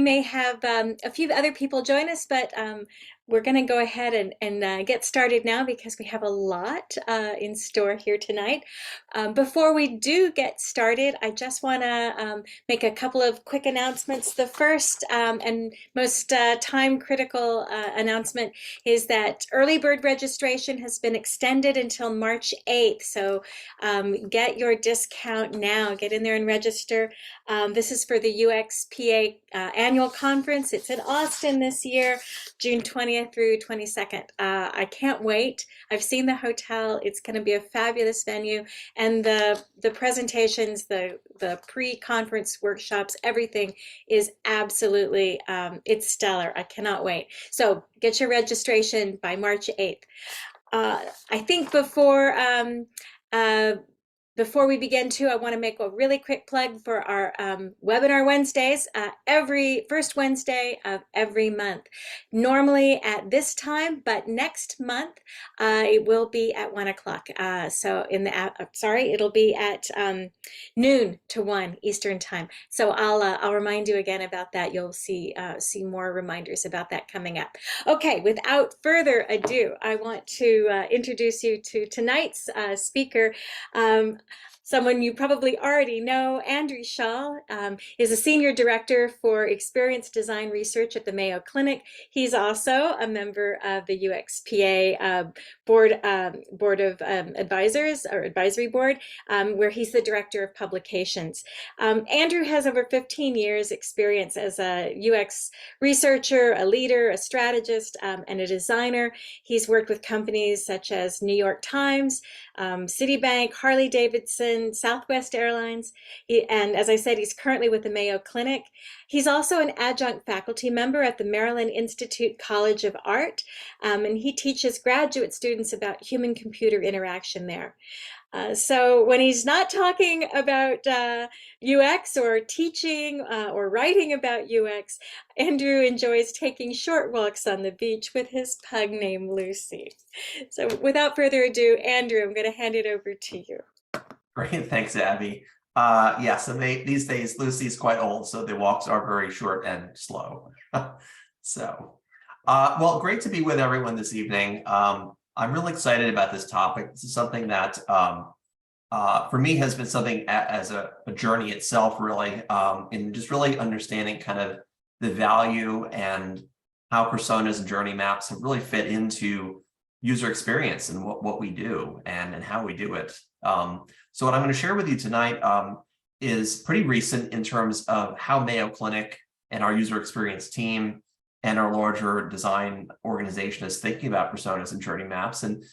May have a few other people join us, but we're going to go ahead and get started now because we have a lot in store here tonight. Before we do get started, I just want to make a couple of quick announcements. The first and most time critical announcement is that early bird registration has been extended until March 8th. So get your discount now. Get in there and register. This is for the UXPA annual conference. It's in Austin this year, June 20th through 22nd. I can't wait. I've seen the hotel. It's going to be a fabulous venue, and the presentations, the pre-conference workshops, everything is absolutely it's stellar. I cannot wait. So get your registration by March 8th. I think before we begin too, I want to make a really quick plug for our webinar Wednesdays, every first Wednesday of every month. Normally at this time, but next month it will be at 1 o'clock. So it'll be at noon to 1 Eastern time. So I'll remind you again about that. You'll see more reminders about that coming up. Okay, without further ado, I want to introduce you to tonight's speaker. Someone you probably already know, Andrew Shaw, is a Senior Director for Experience Design Research at the Mayo Clinic. He's also a member of the UXPA Board of Advisors, or Advisory Board, where he's the Director of Publications. Andrew has over 15 years experience as a UX researcher, a leader, a strategist, and a designer. He's worked with companies such as New York Times, Citibank, Harley-Davidson, Southwest Airlines, and as I said, he's currently with the Mayo Clinic. He's also an adjunct faculty member at the Maryland Institute College of Art, and he teaches graduate students about human-computer interaction there. So when he's not talking about UX or teaching or writing about UX, Andrew enjoys taking short walks on the beach with his pug named Lucy. So without further ado, Andrew, I'm going to hand it over to you. Great, thanks, Abby. So these days Lucy's quite old, so the walks are very short and slow. Well, great to be with everyone this evening. I'm really excited about this topic. This is something that for me has been something as a journey itself, really, in just really understanding kind of the value and how personas and journey maps have really fit into user experience and what we do and how we do it. So what I'm going to share with you tonight is pretty recent in terms of how Mayo Clinic and our user experience team and our larger design organization is thinking about personas and journey maps. And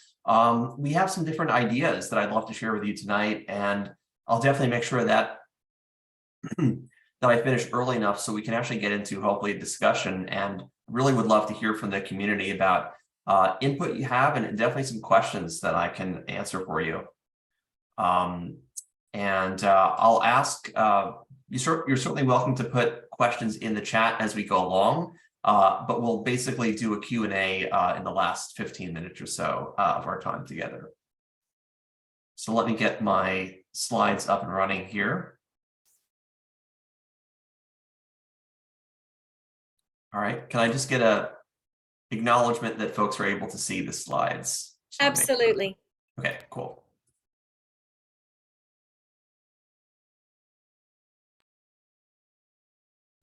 we have some different ideas that I'd love to share with you tonight. And I'll definitely make sure that that I finish early enough so we can actually get into hopefully a discussion, and really would love to hear from the community about input you have, and definitely some questions that I can answer for you. I'll ask, you're certainly welcome to put questions in the chat as we go along, but we'll basically do a Q&A in the last 15 minutes or so of our time together. So let me get my slides up and running here. All right, can I just get a acknowledgement that folks are able to see the slides? Absolutely. Okay, cool.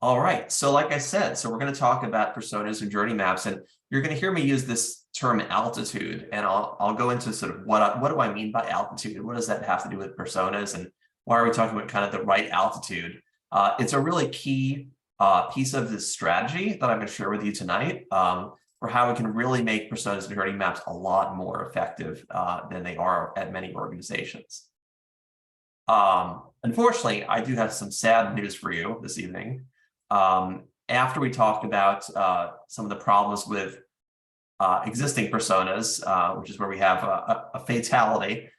All right, so like I said, we're going to talk about personas and journey maps, and you're going to hear me use this term altitude, and I'll go into sort of what do I mean by altitude? What does that have to do with personas, and why are we talking about kind of the right altitude? It's a really key piece of this strategy that I'm going to share with you tonight for how we can really make personas and journey maps a lot more effective than they are at many organizations. Unfortunately, I do have some sad news for you this evening. After we talked about some of the problems with existing personas, which is where we have a fatality,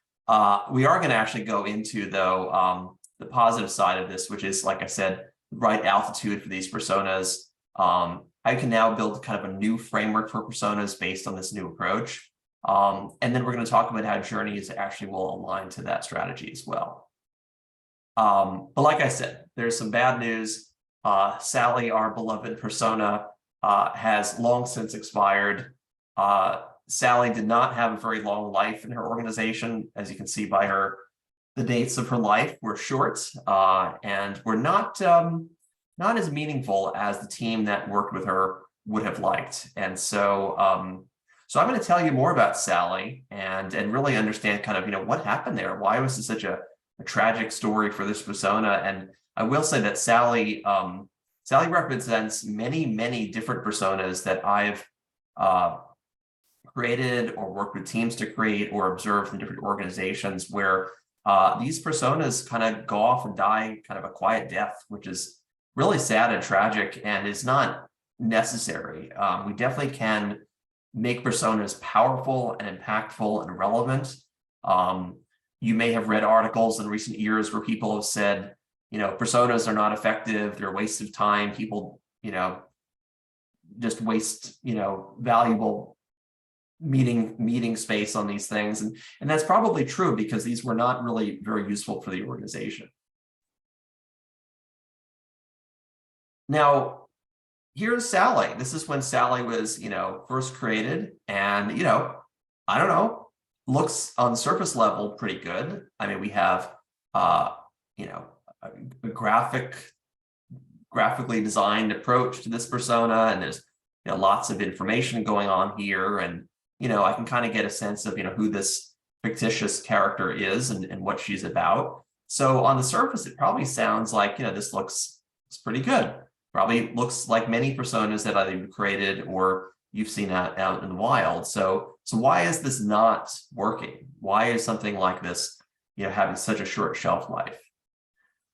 we are going to actually go into, though, the positive side of this, which is, like I said, the right altitude for these personas. I can now build kind of a new framework for personas based on this new approach. And then we're going to talk about how journeys actually will align to that strategy as well. But like I said, there's some bad news. Sally, our beloved persona, has long since expired. Sally did not have a very long life in her organization, as you can see by the dates of her life were short, and were not as meaningful as the team that worked with her would have liked. And so, so I'm going to tell you more about Sally and really understand kind of, what happened there. Why was this such a tragic story for this persona? And I will say that Sally represents many, many different personas that I've created or worked with teams to create or observed in different organizations where these personas kind of go off and die kind of a quiet death, which is really sad and tragic and is not necessary. We definitely can make personas powerful and impactful and relevant. You may have read articles in recent years where people have said, personas are not effective, they're a waste of time. People, just waste, valuable meeting space on these things. And that's probably true because these were not really very useful for the organization. Now, here's Sally. This is when Sally was, first created, and, I don't know, looks on the surface level pretty good. I mean, we have, a graphically designed approach to this persona, and there's, lots of information going on here, and, I can kind of get a sense of, who this fictitious character is and what she's about. So on the surface, it probably sounds like, this looks pretty good. Probably looks like many personas that either you've created or you've seen out in the wild. So why is this not working? Why is something like this, having such a short shelf life?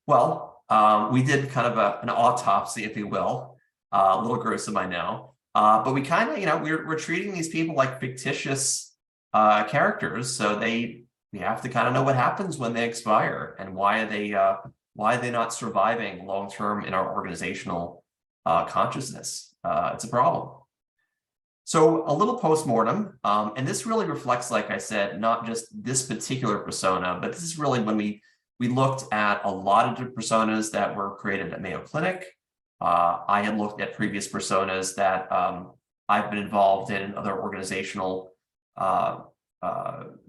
Well, we did kind of an autopsy, if you will, a little gruesome, I know, but we kind of, we're treating these people like fictitious characters, so we have to kind of know what happens when they expire and why are they not surviving long-term in our organizational consciousness? It's a problem. So a little post-mortem, and this really reflects, like I said, not just this particular persona, but this is really when we looked at a lot of different personas that were created at Mayo Clinic. I had looked at previous personas that I've been involved in other organizational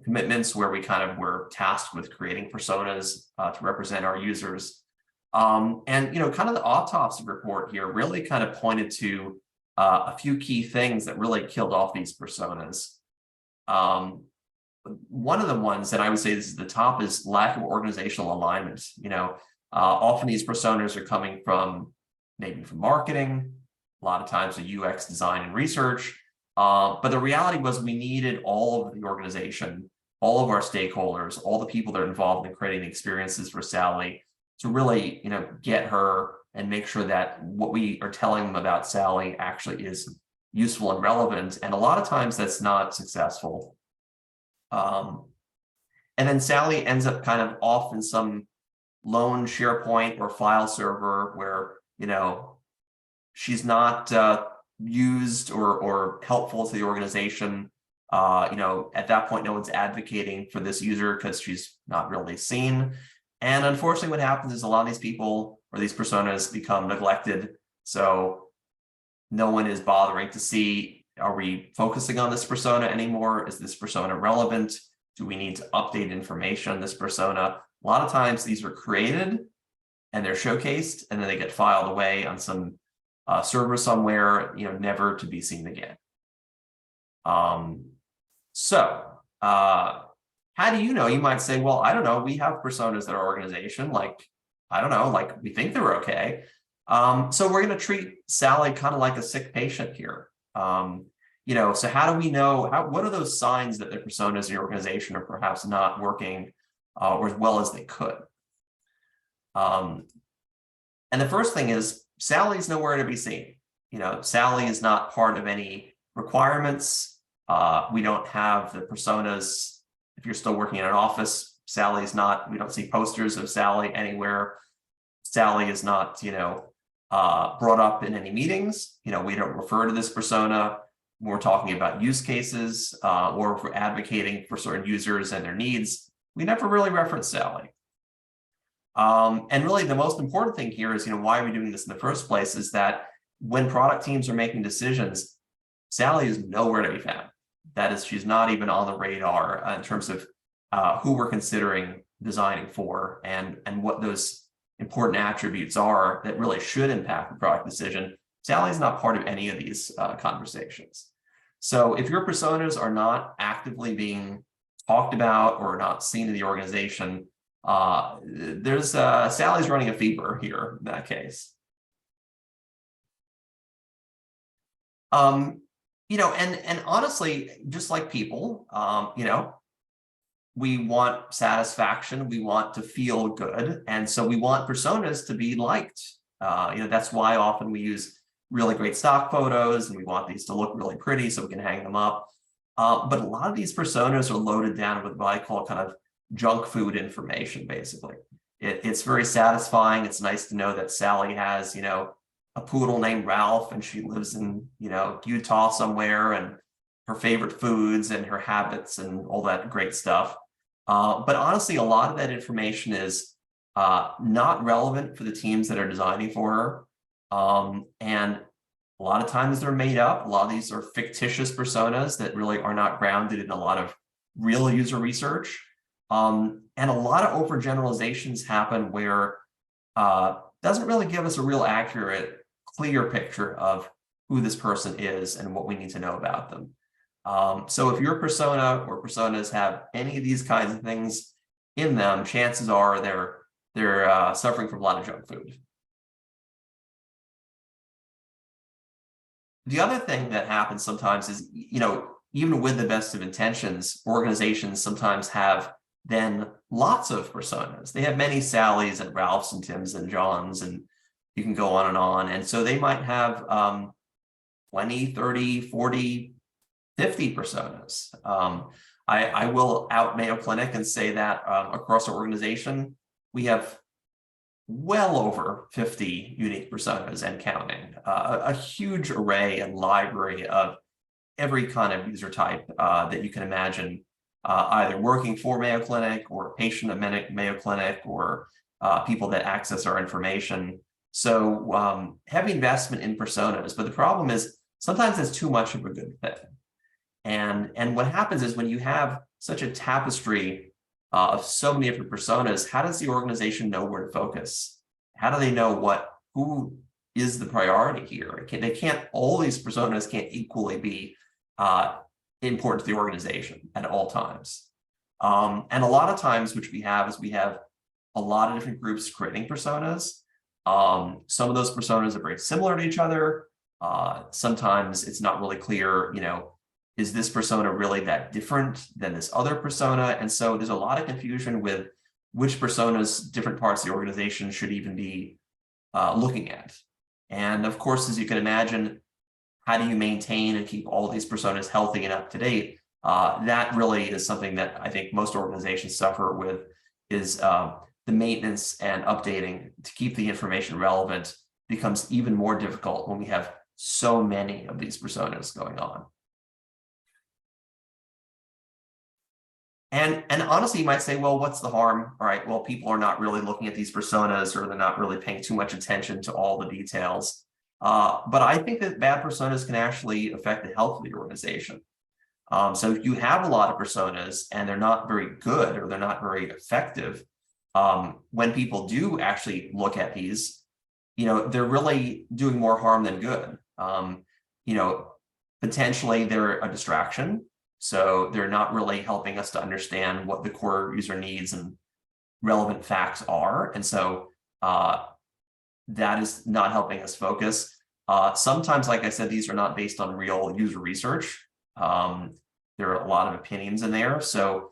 commitments where we kind of were tasked with creating personas to represent our users. And, kind of the autopsy report here really kind of pointed to a few key things that really killed off these personas. One of the ones that I would say this is the top is lack of organizational alignment. Often these personas are coming from maybe from marketing, a lot of times the UX design and research. But the reality was we needed all of the organization, all of our stakeholders, all the people that are involved in creating the experiences for Sally to really, get her and make sure that what we are telling them about Sally actually is useful and relevant. And a lot of times that's not successful. And then Sally ends up kind of off in some lone SharePoint or file server where, she's not used or helpful to the organization. At that point, no one's advocating for this user because she's not really seen. And unfortunately, what happens is a lot of these people or these personas become neglected. So no one is bothering to see, are we focusing on this persona anymore? Is this persona relevant? Do we need to update information on this persona? A lot of times these are created and they're showcased and then they get filed away on some server somewhere, never to be seen again. How do you know? You might say, well, I don't know. We have personas in our organization, like, I don't know, like we think they're okay. So we're going to treat Sally kind of like a sick patient here. So how do we know, what are those signs that the personas in your organization are perhaps not working or as well as they could? And the first thing is Sally's nowhere to be seen. Sally is not part of any requirements. We don't have the personas. If you're still working in an office, Sally's not, we don't see posters of Sally anywhere. Sally is not, brought up in any meetings. We don't refer to this persona when we're talking about use cases or if we're advocating for certain users and their needs. We never really reference Sally. And really the most important thing here is, why are we doing this in the first place, is that when product teams are making decisions, Sally is nowhere to be found. That is, she's not even on the radar in terms of who we're considering designing for, and what those important attributes are that really should impact the product decision. Sally's not part of any of these conversations. So if your personas are not actively being talked about or not seen in the organization, there's Sally's running a fever here in that case. And honestly, just like people, we want satisfaction, we want to feel good, and so we want personas to be liked. That's why often we use really great stock photos, and we want these to look really pretty so we can hang them up. But a lot of these personas are loaded down with what I call kind of junk food information, basically. It's very satisfying. It's nice to know that Sally has, a poodle named Ralph, and she lives in, Utah somewhere, and her favorite foods and her habits and all that great stuff. But honestly, a lot of that information is not relevant for the teams that are designing for her. And a lot of times they're made up. A lot of these are fictitious personas that really are not grounded in a lot of real user research. And a lot of overgeneralizations happen where doesn't really give us a real accurate, clear picture of who this person is and what we need to know about them. So if your persona or personas have any of these kinds of things in them, chances are they're suffering from a lot of junk food. The other thing that happens sometimes is, even with the best of intentions, organizations sometimes have then lots of personas. They have many Sallys and Ralphs and Tims and Johns, and you can go on and on. And so they might have 20, 30, 40, 50 personas. I will out Mayo Clinic and say that across our organization, we have well over 50 unique personas and counting, a huge array and library of every kind of user type that you can imagine, either working for Mayo Clinic or a patient at Mayo Clinic, or people that access our information. So heavy investment in personas, but the problem is sometimes it's too much of a good thing. And what happens is when you have such a tapestry of so many different personas, how does the organization know where to focus? How do they know who is the priority here? All these personas can't equally be important to the organization at all times. And a lot of times, which we have a lot of different groups creating personas. Some of those personas are very similar to each other. Sometimes it's not really clear, is this persona really that different than this other persona? And so there's a lot of confusion with which personas different parts of the organization should even be looking at. And of course, as you can imagine, how do you maintain and keep all of these personas healthy and up to date? That really is something that I think most organizations suffer with, is the maintenance and updating to keep the information relevant becomes even more difficult when we have so many of these personas going on. And honestly, you might say, well, what's the harm? All right, well, people are not really looking at these personas, or they're not really paying too much attention to all the details. But I think that bad personas can actually affect the health of the organization. So if you have a lot of personas and they're not very good, or they're not very effective, when people do actually look at these, they're really doing more harm than good. Potentially they're a distraction. So they're not really helping us to understand what the core user needs and relevant facts are. And so that is not helping us focus. Sometimes, like I said, these are not based on real user research. There are a lot of opinions in there. So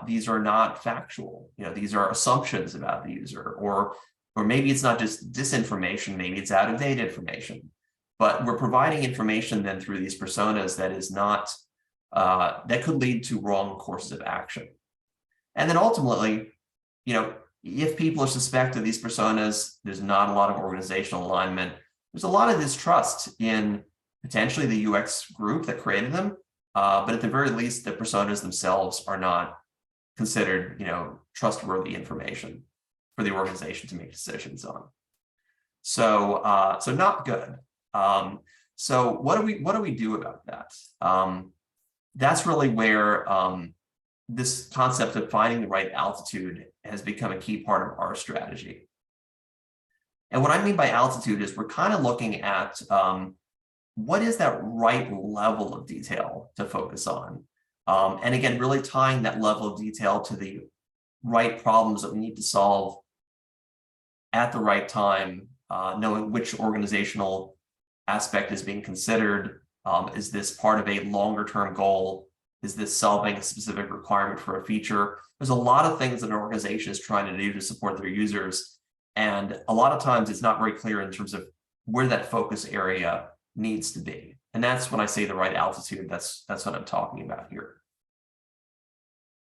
these are not factual. These are assumptions about the user, or maybe it's not just disinformation, maybe it's out of date information. But we're providing information then through these personas that is not, that could lead to wrong courses of action. And then ultimately, if people are suspect of these personas, there's not a lot of organizational alignment. There's a lot of distrust in potentially the UX group that created them. But at the very least, the personas themselves are not considered, trustworthy information. for the organization to make decisions on. So, so not good. So what do we do about that? That's really where this concept of finding the right altitude has become a key part of our strategy. And what I mean by altitude is we're kind of looking at what is that right level of detail to focus on. And again, really tying that level of detail to the right problems that we need to solve at the right time, knowing which organizational aspect is being considered. Is this part of a longer term goal? Is this solving a specific requirement for a feature? There's a lot of things that an organization is trying to do to support their users. And a lot of times it's not very clear in terms of where that focus area needs to be. And that's when I say the right altitude, that's what I'm talking about here.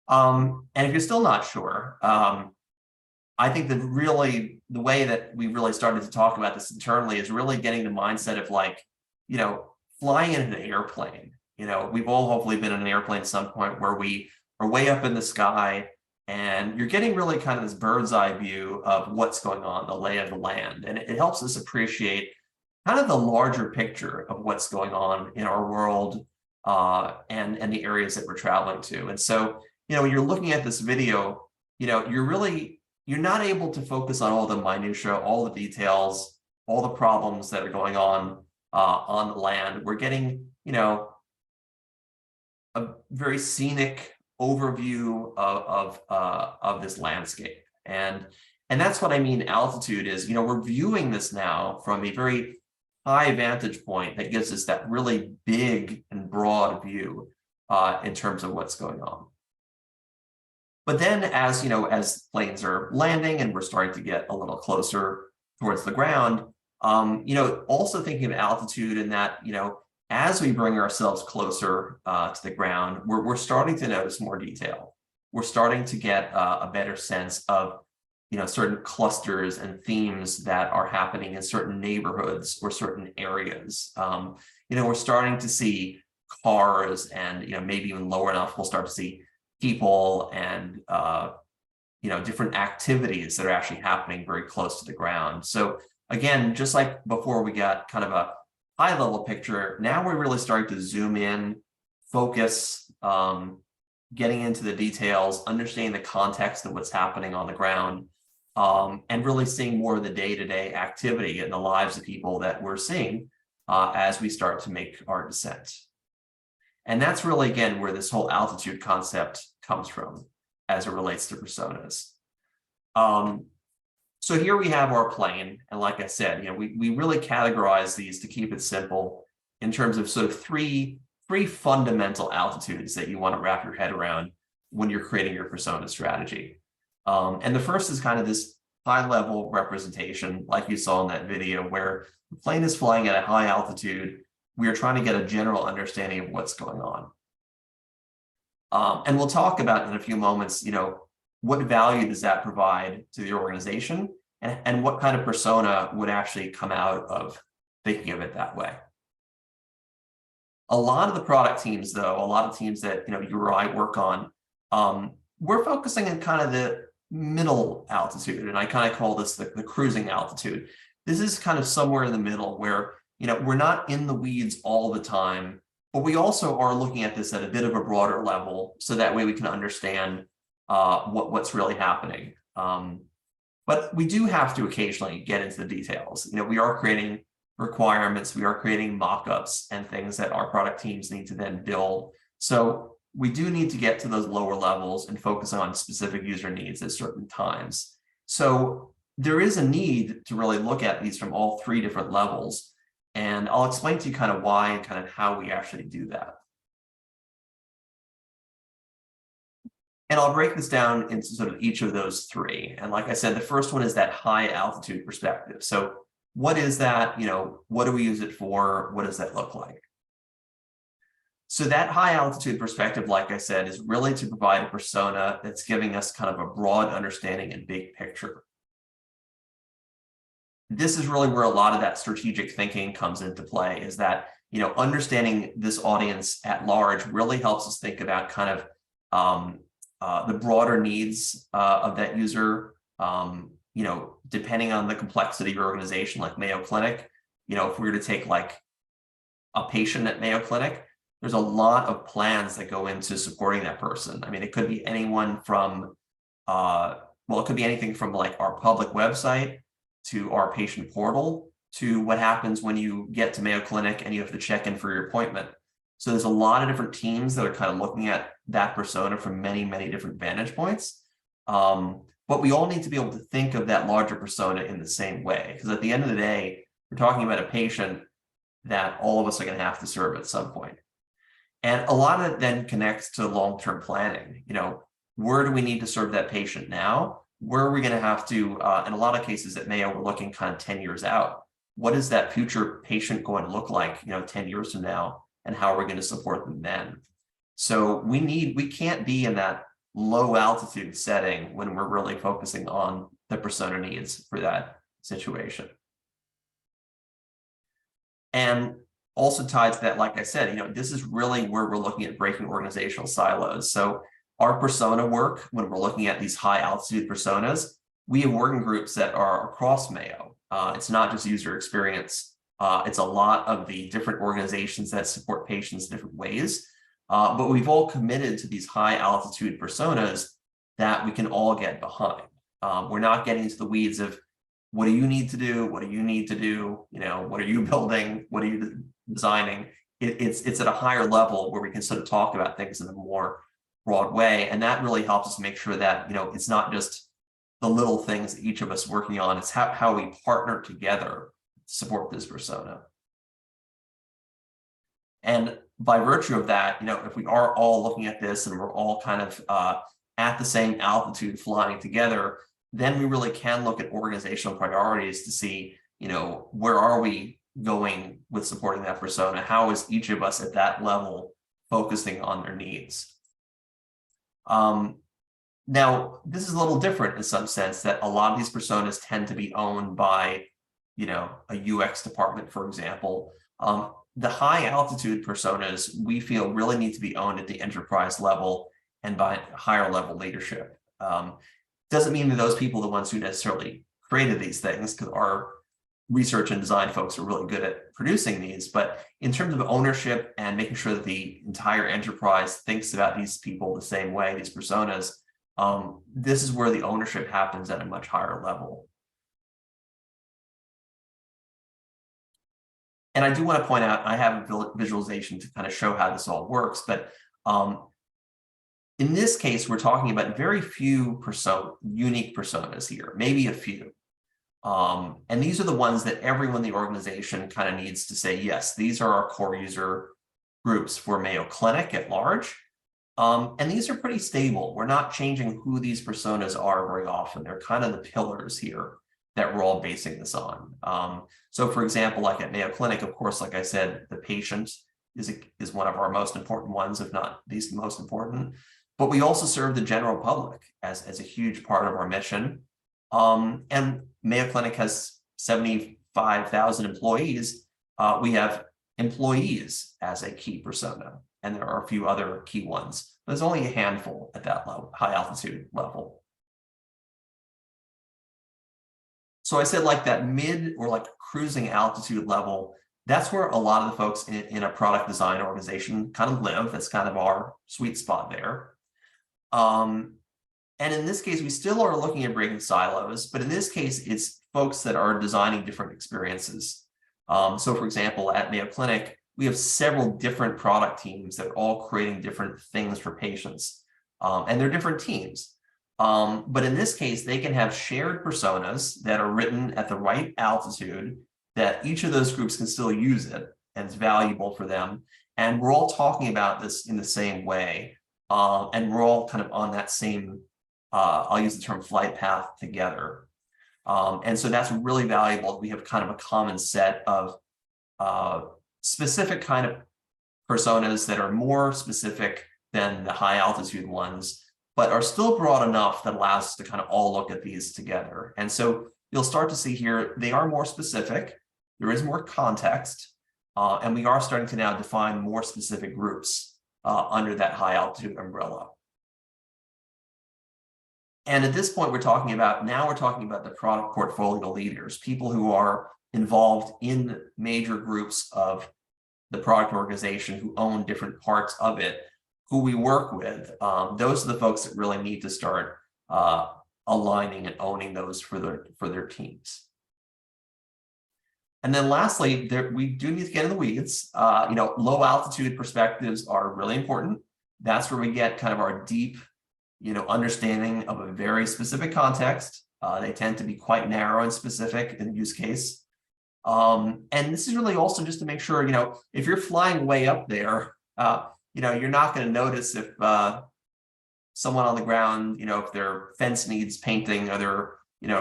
And if you're still not sure, I think that really the way that we really started to talk about this internally is really getting the mindset of like, flying in an airplane. We've all hopefully been in an airplane at some point where we are way up in the sky and you're getting really kind of this bird's eye view of what's going on, the lay of the land. And it helps us appreciate kind of the larger picture of what's going on in our world and the areas that we're traveling to. And so, when you're looking at this video, you're not able to focus on all the minutia, all the details, all the problems that are going on the land. We're getting, a very scenic overview of this landscape. And that's what I mean altitude is, we're viewing this now from a very high vantage point that gives us that really big and broad view in terms of what's going on. But then as planes are landing and we're starting to get a little closer towards the ground, also thinking of altitude in that, as we bring ourselves closer to the ground, we're starting to notice more detail. We're starting to get a better sense of, certain clusters and themes that are happening in certain neighborhoods or certain areas. We're starting to see cars and, maybe even lower enough, we'll start to see people and, different activities that are actually happening very close to the ground. So again, just like before we got kind of a high level picture, now we're really starting to zoom in, focus, getting into the details, understanding the context of what's happening on the ground, and really seeing more of the day-to-day activity in the lives of people that we're seeing as we start to make our descent. And that's really, again, where this whole altitude concept comes from as it relates to personas. So here we have our plane. And like I said, we really categorize these to keep it simple in terms of sort of three fundamental altitudes that you want to wrap your head around when you're creating your persona strategy. And the first is kind of this high level representation, like you saw in that video, where the plane is flying at a high altitude. We are trying to get a general understanding of what's going on. And we'll talk about in a few moments, what value does that provide to the organization and what kind of persona would actually come out of thinking of it that way. A lot of the product teams, though, a lot of teams that you or I work on, we're focusing on kind of the middle altitude, and I kind of call this the cruising altitude. This is kind of somewhere in the middle where we're not in the weeds all the time, but we also are looking at this at a bit of a broader level, so that way we can understand what's really happening. But we do have to occasionally get into the details. We are creating requirements, we are creating mock-ups and things that our product teams need to then build. So we do need to get to those lower levels and focus on specific user needs at certain times. So there is a need to really look at these from all three different levels. And I'll explain to you kind of why and kind of how we actually do that. And I'll break this down into sort of each of those three. And like I said, the first one is that high altitude perspective. So what is that? What do we use it for? What does that look like? So that high altitude perspective, like I said, is really to provide a persona that's giving us kind of a broad understanding and big picture. This is really where a lot of that strategic thinking comes into play, is that, understanding this audience at large really helps us think about kind of the broader needs of that user, Depending on the complexity of your organization, like Mayo Clinic, if we were to take like a patient at Mayo Clinic, there's a lot of plans that go into supporting that person. I mean, it could be anyone from, it could be anything from like our public website to our patient portal to what happens when you get to Mayo Clinic and you have to check in for your appointment. So there's a lot of different teams that are kind of looking at that persona from many, many different vantage points. But we all need to be able to think of that larger persona in the same way, because at the end of the day, we're talking about a patient that all of us are going to have to serve at some point. And a lot of it then connects to long-term planning. Where do we need to serve that patient now? Where are we going to have to, in a lot of cases at Mayo, we're looking kind of 10 years out. What is that future patient going to look like, 10 years from now? And how are we going to support them then? So we can't be in that low altitude setting when we're really focusing on the persona needs for that situation. And also tied to that, like I said, this is really where we're looking at breaking organizational silos. So our persona work, when we're looking at these high altitude personas, we have working groups that are across Mayo. It's not just user experience. It's a lot of the different organizations that support patients in different ways. But we've all committed to these high altitude personas that we can all get behind. We're not getting into the weeds of what do you need to do? What do you need to do? What are you building? What are you designing? It's at a higher level where we can sort of talk about things in a more broad way. And that really helps us make sure that, it's not just the little things that each of us working on, it's how we partner together to support this persona. And by virtue of that, if we are all looking at this and we're all kind of at the same altitude flying together, then we really can look at organizational priorities to see, where are we going with supporting that persona? How is each of us at that level focusing on their needs? Now, this is a little different in some sense that a lot of these personas tend to be owned by, a UX department, for example. The high altitude personas we feel really need to be owned at the enterprise level and by higher level leadership. Doesn't mean that those people are the ones who necessarily created these things, because our research and design folks are really good at producing these. But in terms of ownership and making sure that the entire enterprise thinks about these people the same way, these personas, this is where the ownership happens at a much higher level. And I do want to point out, I have a visualization to kind of show how this all works, but in this case, we're talking about very few unique personas here, maybe a few. And these are the ones that everyone in the organization kind of needs to say, yes, these are our core user groups for Mayo Clinic at large. And these are pretty stable. We're not changing who these personas are very often. They're kind of the pillars here that we're all basing this on. So for example, like at Mayo Clinic, of course, like I said, the patient is one of our most important ones, if not the most important. But we also serve the general public as a huge part of our mission. And Mayo Clinic has 75,000 employees. We have employees as a key persona, and there are a few other key ones. There's only a handful at that level, high altitude level. So I said like that mid or like cruising altitude level, that's where a lot of the folks in a product design organization kind of live. That's kind of our sweet spot there. And in this case, we still are looking at breaking silos, but in this case, it's folks that are designing different experiences. So for example, at Mayo Clinic, we have several different product teams that are all creating different things for patients. And they're different teams. But in this case, they can have shared personas that are written at the right altitude, that each of those groups can still use it and it's valuable for them. And we're all talking about this in the same way. And we're all kind of on that same, I'll use the term flight path together. And so that's really valuable. We have kind of a common set of specific kind of personas that are more specific than the high altitude ones, but are still broad enough that allows us to kind of all look at these together. And so you'll start to see here, they are more specific. There is more context, and we are starting to now define more specific groups under that high altitude umbrella. And at this point, we're talking about the product portfolio leaders, people who are involved in major groups of the product organization who own different parts of it, who we work with. Those are the folks that really need to start aligning and owning those for their teams. And then lastly, we do need to get in the weeds. Low altitude perspectives are really important. That's where we get kind of our deep, understanding of a very specific context. They tend to be quite narrow and specific in use case. And this is really also just to make sure, if you're flying way up there, you're not going to notice if someone on the ground, if their fence needs painting or their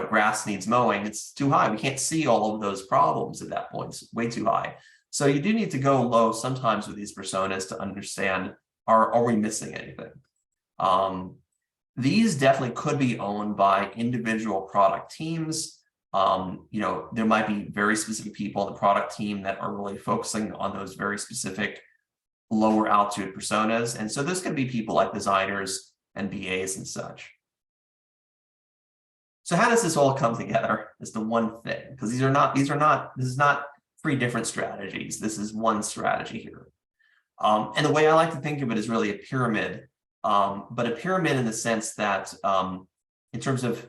grass needs mowing, it's too high. We can't see all of those problems at that point. It's way too high. So you do need to go low sometimes with these personas to understand, are we missing anything? These definitely could be owned by individual product teams. There might be very specific people on the product team that are really focusing on those very specific lower altitude personas. And so this could be people like designers and BAs and such. So how does this all come together as the one thing? Because this is not three different strategies. This is one strategy here. And the way I like to think of it is really a pyramid, but a pyramid in the sense that in terms of,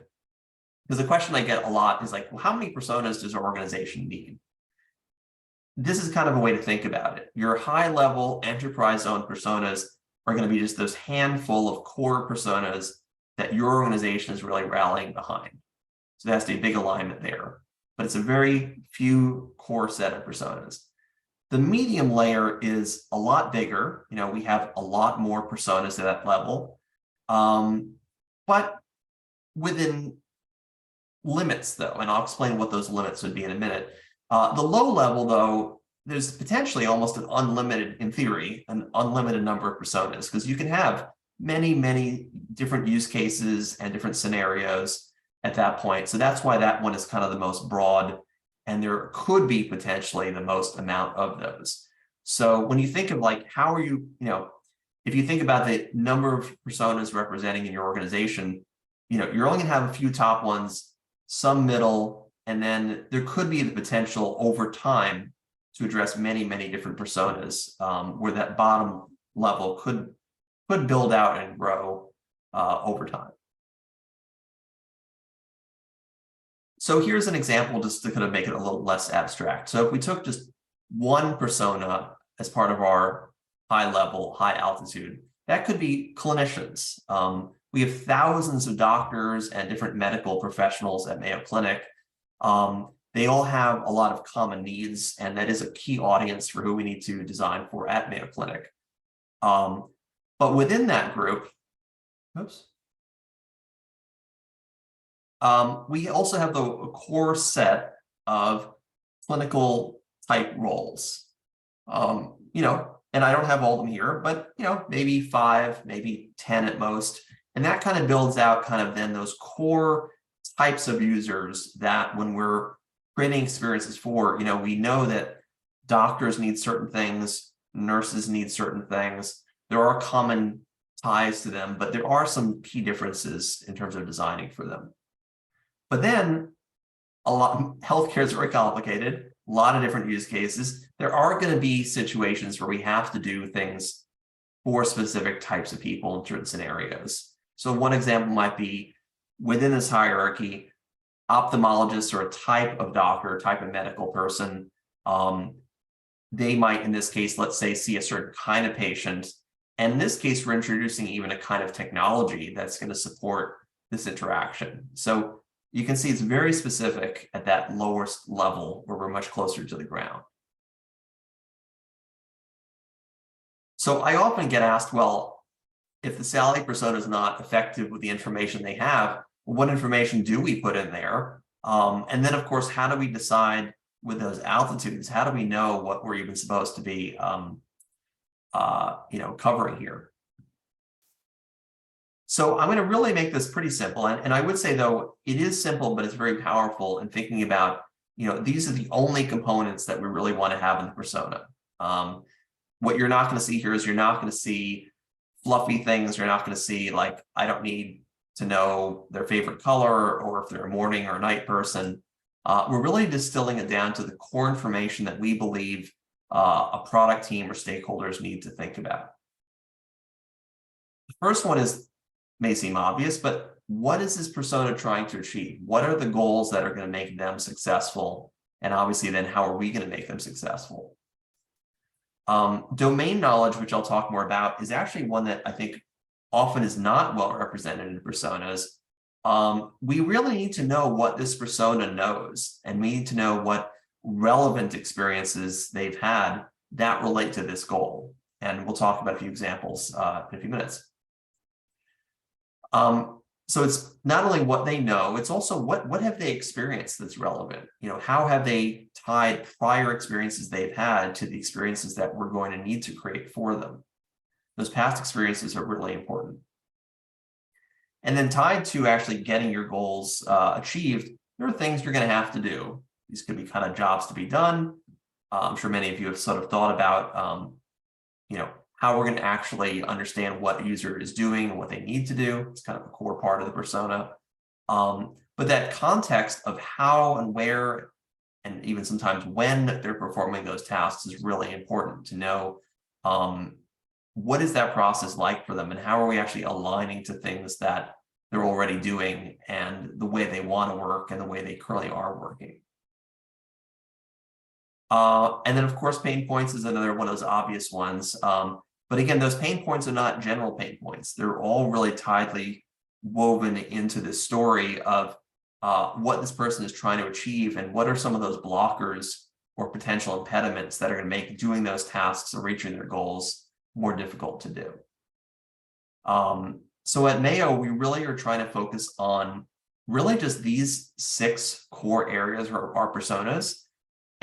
because the question I get a lot is like, well, how many personas does our organization need? This is kind of a way to think about it. Your high level enterprise zone personas are going to be just those handful of core personas that your organization is really rallying behind. So there has to be a big alignment there, but it's a very few core set of personas. The medium layer is a lot bigger. We have a lot more personas at that level, but within limits though, and I'll explain what those limits would be in a minute. The low level though, there's potentially almost an unlimited, in theory, an unlimited number of personas, because you can have many, many different use cases and different scenarios at that point. So that's why that one is kind of the most broad, and there could be potentially the most amount of those. So when you think of like, how are you, if you think about the number of personas representing in your organization, you're only gonna have a few top ones, some middle, and then there could be the potential over time to address many, many different personas, where that bottom level could build out and grow over time. So here's an example just to kind of make it a little less abstract. So if we took just one persona as part of our high level, high altitude, that could be clinicians. We have thousands of doctors and different medical professionals at Mayo Clinic. They all have a lot of common needs, and that is a key audience for who we need to design for at Mayo Clinic. But within that group, we also have the core set of clinical type roles. And I don't have all of them here, but maybe 5, maybe 10 at most. And that kind of builds out kind of then those core types of users that when we're creating experiences for, we know that doctors need certain things, nurses need certain things. There are common ties to them, but there are some key differences in terms of designing for them. But then healthcare is very complicated, a lot of different use cases. There are going to be situations where we have to do things for specific types of people in certain scenarios. So one example might be within this hierarchy, ophthalmologists are a type of doctor, type of medical person. They might, in this case, let's say, see a certain kind of patient. And in this case, we're introducing even a kind of technology that's going to support this interaction. So you can see it's very specific at that lowest level where we're much closer to the ground. So I often get asked, well, if the Sally persona is not effective with the information they have, what information do we put in there? And then, of course, how do we decide with those altitudes? How do we know what we're even supposed to be, covering here? So I'm going to really make this pretty simple. And I would say, though, it is simple, but it's very powerful in thinking about, these are the only components that we really want to have in the persona. What you're not going to see here is you're not going to see fluffy things. You're not going to see like, I don't need to know their favorite color, or if they're a morning or night person. We're really distilling it down to the core information that we believe a product team or stakeholders need to think about. The first one may seem obvious, but what is this persona trying to achieve? What are the goals that are going to make them successful? And obviously, then how are we going to make them successful? Domain knowledge, which I'll talk more about, is actually one that I think often is not well represented in personas. We really need to know what this persona knows, and we need to know what relevant experiences they've had that relate to this goal. And we'll talk about a few examples in a few minutes. So it's not only what they know, it's also what have they experienced that's relevant. How have they tied prior experiences they've had to the experiences that we're going to need to create for them? Those past experiences are really important. And then tied to actually getting your goals achieved, there are things you're going to have to do. These could be kind of jobs to be done. I'm sure many of you have sort of thought about, how we're going to actually understand what a user is doing and what they need to do. It's kind of a core part of the persona. But that context of how and where, and even sometimes when they're performing those tasks, is really important to know. What is that process like for them, and how are we actually aligning to things that they're already doing and the way they want to work and the way they currently are working? And then, of course, pain points is another one of those obvious ones. But again, those pain points are not general pain points. They're all really tightly woven into the story of what this person is trying to achieve, and what are some of those blockers or potential impediments that are going to make doing those tasks or reaching their goals more difficult to do. So at Mayo, we really are trying to focus on really just these 6 core areas of our personas.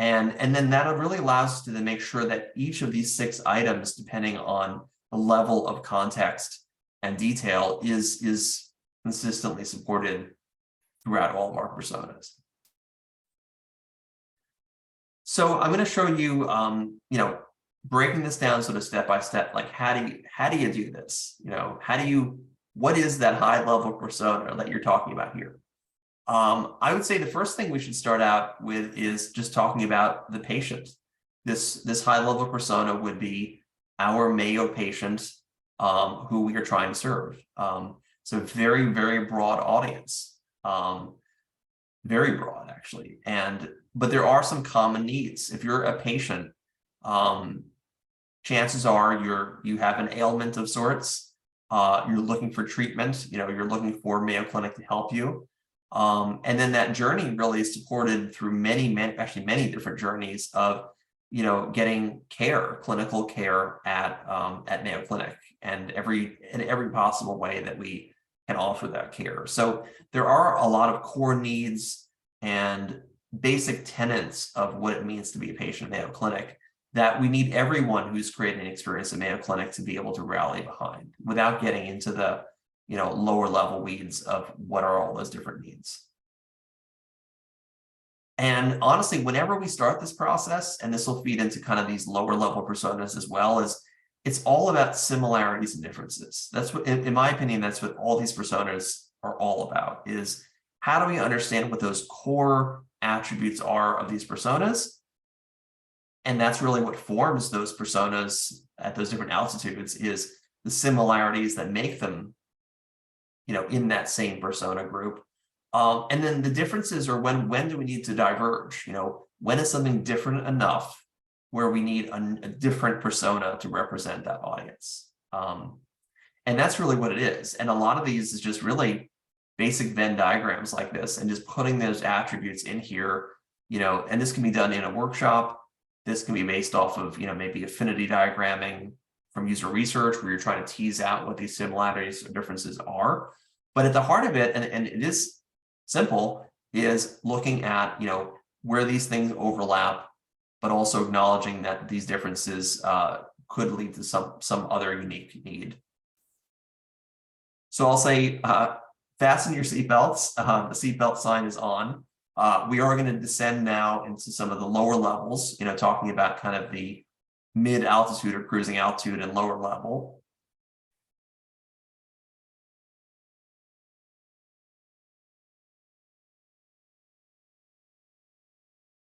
And then that really allows us to then make sure that each of these 6 items, depending on the level of context and detail, is consistently supported throughout all of our personas. So I'm going to show you, breaking this down sort of step by step, like how do you do this? What is that high level persona that you're talking about here? I would say the first thing we should start out with is just talking about the patient. This high level persona would be our Mayo patient, who we are trying to serve. So very, very broad audience, very broad actually. But there are some common needs. If you're a patient, chances are you have an ailment of sorts. You're looking for treatment. You're looking for Mayo Clinic to help you. And then that journey really is supported through many different journeys of, getting clinical care at Mayo Clinic, and in every possible way that we can offer that care. So there are a lot of core needs and basic tenets of what it means to be a patient at Mayo Clinic that we need everyone who's creating an experience at Mayo Clinic to be able to rally behind, without getting into the lower level weeds of what are all those different needs. And honestly, whenever we start this process, and this will feed into kind of these lower level personas as well, is it's all about similarities and differences. That's what, in my opinion, that's what all these personas are all about, is how do we understand what those core attributes are of these personas? And that's really what forms those personas at those different altitudes, is the similarities that make them in that same persona group. And then the differences are when do we need to diverge? When is something different enough where we need a different persona to represent that audience? And that's really what it is. And a lot of these is just really basic Venn diagrams like this, and just putting those attributes in here, and this can be done in a workshop. This can be based off of, maybe affinity diagramming from user research, where you're trying to tease out what these similarities or differences are. But at the heart of it, and it is simple, is looking at, where these things overlap, but also acknowledging that these differences could lead to some other unique need. So I'll say, fasten your seatbelts. The seatbelt sign is on. We are going to descend now into some of the lower levels, talking about kind of the mid altitude or cruising altitude and lower level.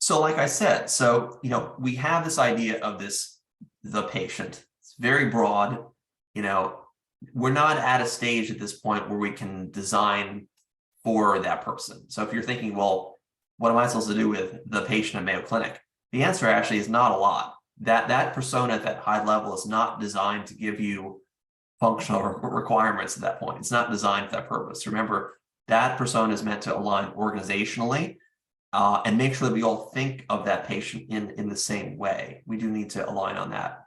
So like I said, we have this idea of the patient. It's very broad. You know, we're not at a stage at this point where we can design for that person. So if you're thinking, well, what am I supposed to do with the patient at Mayo Clinic? The answer actually is not a lot. That persona at that high level is not designed to give you functional requirements at that point. It's not designed for that purpose. Remember, that persona is meant to align organizationally and make sure that we all think of that patient in the same way. We do need to align on that.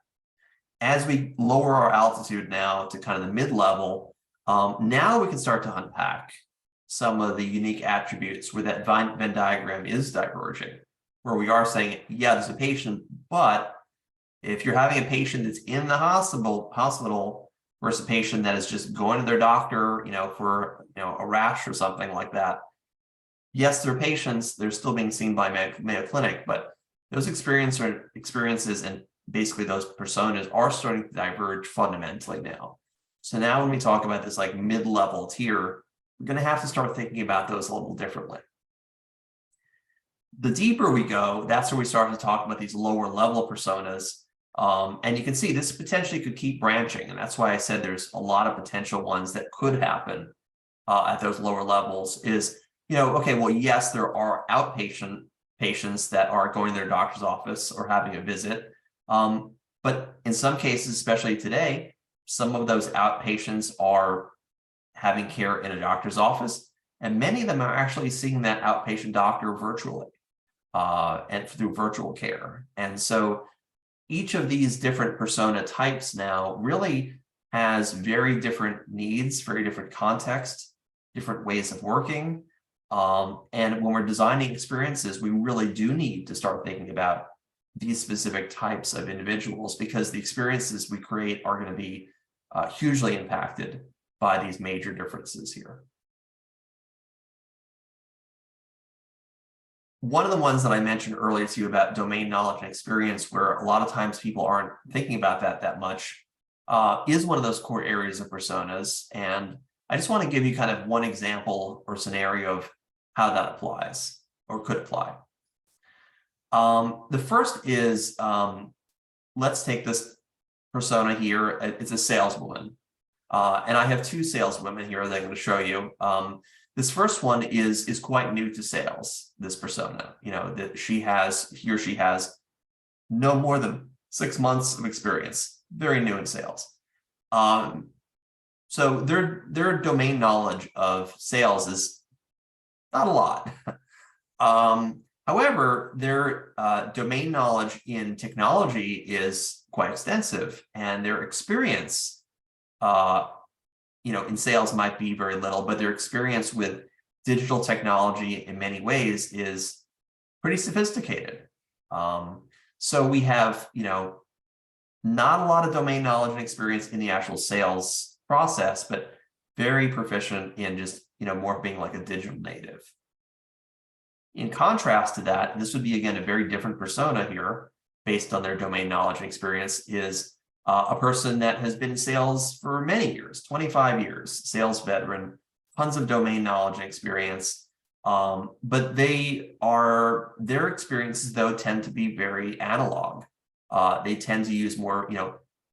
As we lower our altitude now to kind of the mid-level, now we can start to unpack some of the unique attributes where that Venn diagram is diverging, where we are saying, yeah, there's a patient, but if you're having a patient that's in the hospital versus a patient that is just going to their doctor, for a rash or something like that, yes, they're patients, they're still being seen by Mayo Clinic, but those experiences and basically those personas are starting to diverge fundamentally now. So now when we talk about this like mid-level tier, we're going to have to start thinking about those a little differently. The deeper we go, that's where we start to talk about these lower level personas. And you can see this potentially could keep branching. And that's why I said there's a lot of potential ones that could happen at those lower levels is, okay, well, yes, there are outpatient patients that are going to their doctor's office or having a visit. But in some cases, especially today, some of those outpatients are having care in a doctor's office, and many of them are actually seeing that outpatient doctor virtually and through virtual care. And so each of these different persona types now really has very different needs, very different context, different ways of working. And when we're designing experiences, we really do need to start thinking about these specific types of individuals because the experiences we create are going to be hugely impacted by these major differences here. One of the ones that I mentioned earlier to you about domain knowledge and experience, where a lot of times people aren't thinking about that much, is one of those core areas of personas. And I just want to give you kind of one example or scenario of how that applies or could apply. The first is, let's take this persona here. It's a saleswoman. And I have two saleswomen here that I'm going to show you. This first one is quite new to sales, this persona, that he or she has no more than 6 months of experience, very new in sales. So their domain knowledge of sales is not a lot. However, their domain knowledge in technology is quite extensive, and their experience in sales might be very little, but their experience with digital technology in many ways is pretty sophisticated. So we have, not a lot of domain knowledge and experience in the actual sales process, but very proficient in just, more being like a digital native. In contrast to that, this would be, again, a very different persona here based on their domain knowledge and experience is a person that has been in sales for many years, 25 years, sales veteran, tons of domain knowledge and experience. But their experiences, though, tend to be very analog. They tend to use more,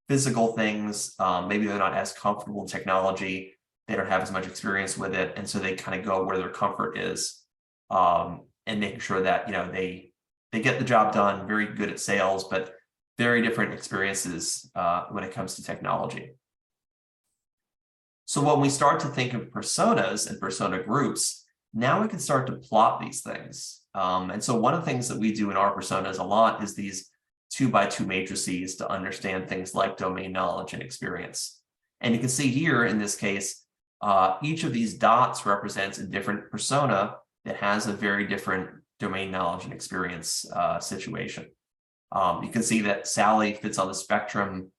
physical things. Maybe they're not as comfortable in technology. They don't have as much experience with it. And so they kind of go where their comfort is and making sure that, they get the job done, very good at sales, but very different experiences when it comes to technology. So when we start to think of personas and persona groups, now we can start to plot these things. And so one of the things that we do in our personas a lot is these 2x2 matrices to understand things like domain knowledge and experience. And you can see here in this case, each of these dots represents a different persona that has a very different domain knowledge and experience situation. You can see that Sally fits on the spectrum,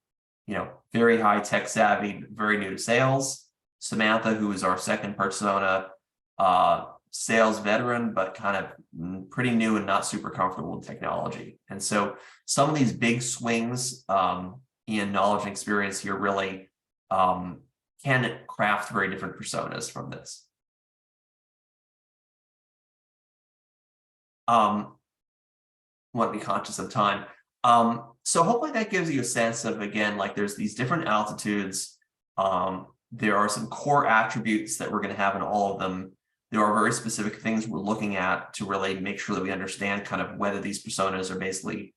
very high tech savvy, very new to sales. Samantha, who is our second persona, sales veteran, but kind of pretty new and not super comfortable with technology. And so some of these big swings in knowledge and experience here really can craft very different personas from this. want to be conscious of time. So hopefully that gives you a sense of, again, like there's these different altitudes. There are some core attributes that we're going to have in all of them. There are very specific things we're looking at to really make sure that we understand kind of whether these personas are basically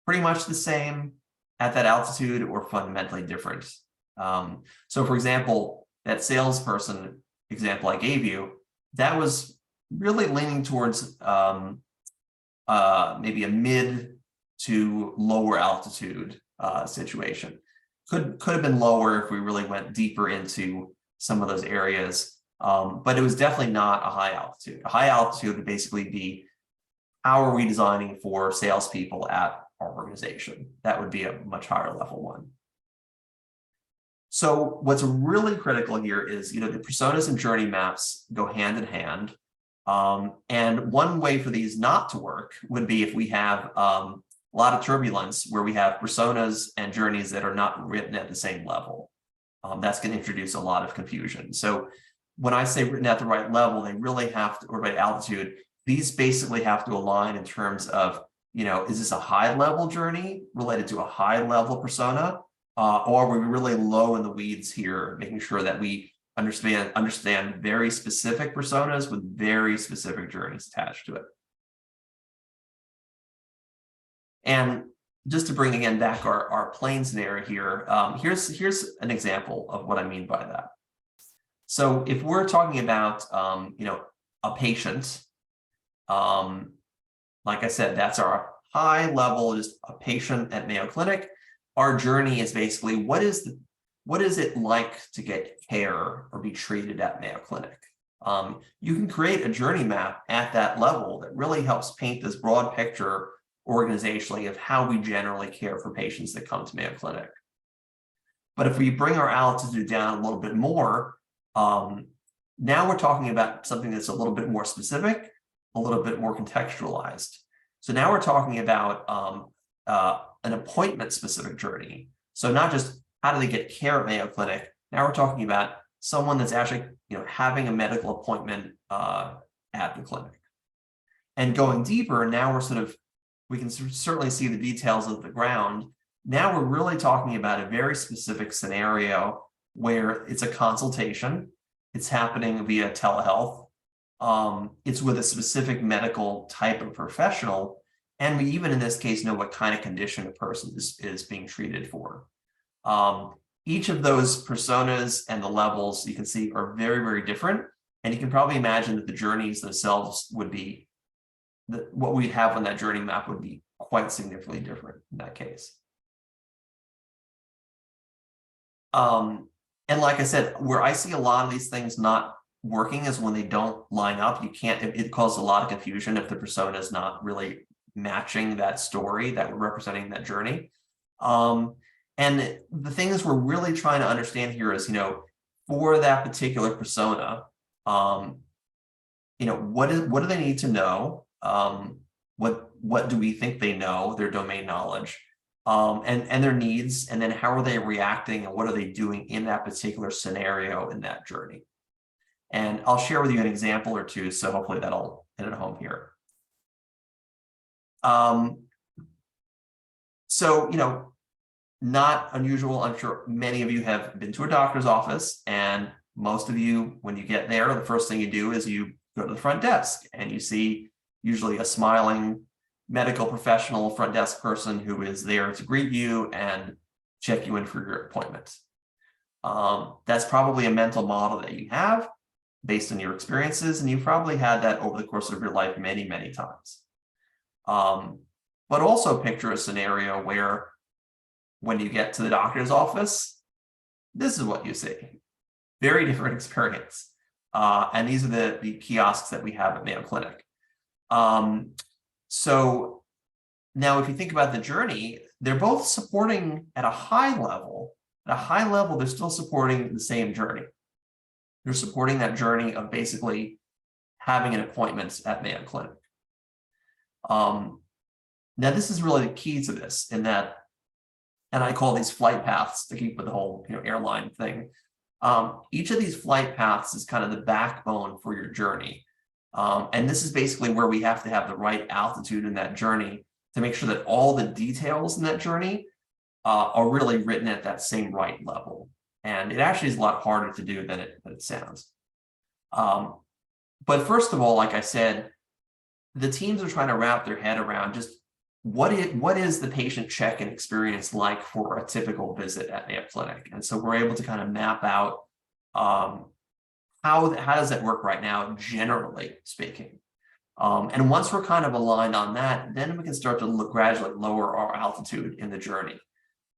pretty much the same at that altitude or fundamentally different. So for example, that salesperson example I gave you, that was really leaning towards maybe a mid to lower altitude situation. Could have been lower if we really went deeper into some of those areas, but it was definitely not a high altitude. A high altitude would basically be, how are we designing for salespeople at our organization? That would be a much higher level one. So what's really critical here is, the personas and journey maps go hand in hand. And one way for these not to work would be if we have a lot of turbulence where we have personas and journeys that are not written at the same level. That's going to introduce a lot of confusion. So when I say written at the right level, they really have to, or right altitude, these basically have to align in terms of, is this a high level journey related to a high level persona? Or are we really low in the weeds here, making sure that we understand very specific personas with very specific journeys attached to it. And just to bring again back our plane scenario here, here's an example of what I mean by that. So if we're talking about a patient, like I said, that's our high level, just a patient at Mayo Clinic. Our journey is basically, what is it like to get care or be treated at Mayo Clinic? You can create a journey map at that level that really helps paint this broad picture organizationally of how we generally care for patients that come to Mayo Clinic. But if we bring our altitude down a little bit more, now we're talking about something that's a little bit more specific, a little bit more contextualized. So now we're talking about an appointment-specific journey. So not just how do they get care at Mayo Clinic, now we're talking about someone that's actually having a medical appointment at the clinic. And going deeper, now we can certainly see the details of the ground. Now we're really talking about a very specific scenario where it's a consultation, it's happening via telehealth, it's with a specific medical type of professional, and we even in this case know what kind of condition a person is being treated for. Each of those personas and the levels you can see are very, very different. And you can probably imagine that the journeys themselves would be, what we'd have on that journey map would be quite significantly different in that case. And like I said, where I see a lot of these things not working is when they don't line up. It causes a lot of confusion if the persona is not really matching that story that we're representing that journey. And the things we're really trying to understand here is, for that particular persona, what do they need to know? What do we think they know, their domain knowledge, and their needs, and then how are they reacting and what are they doing in that particular scenario in that journey? And I'll share with you an example or two, so hopefully that'll hit it home here. So, not unusual. I'm sure many of you have been to a doctor's office, and most of you, when you get there, the first thing you do is you go to the front desk and you see usually a smiling medical professional front desk person who is there to greet you and check you in for your appointment. That's probably a mental model that you have based on your experiences, and you've probably had that over the course of your life many, many times. But also picture a scenario where when you get to the doctor's office, this is what you see. Very different experience. And these are the kiosks that we have at Mayo Clinic. So now if you think about the journey, they're both supporting at a high level. At a high level, they're still supporting the same journey. They're supporting that journey of basically having an appointment at Mayo Clinic. Now, this is really the key to this in that, and I call these flight paths to keep with the whole airline thing. Each of these flight paths is kind of the backbone for your journey. And this is basically where we have to have the right altitude in that journey to make sure that all the details in that journey are really written at that same right level. And it actually is a lot harder to do than it sounds. But first of all, like I said, the teams are trying to wrap their head around just what is the patient check-in experience like for a typical visit at Mayo Clinic. And so we're able to kind of map out how does that work right now, generally speaking. And once we're kind of aligned on that, then we can start to gradually lower our altitude in the journey.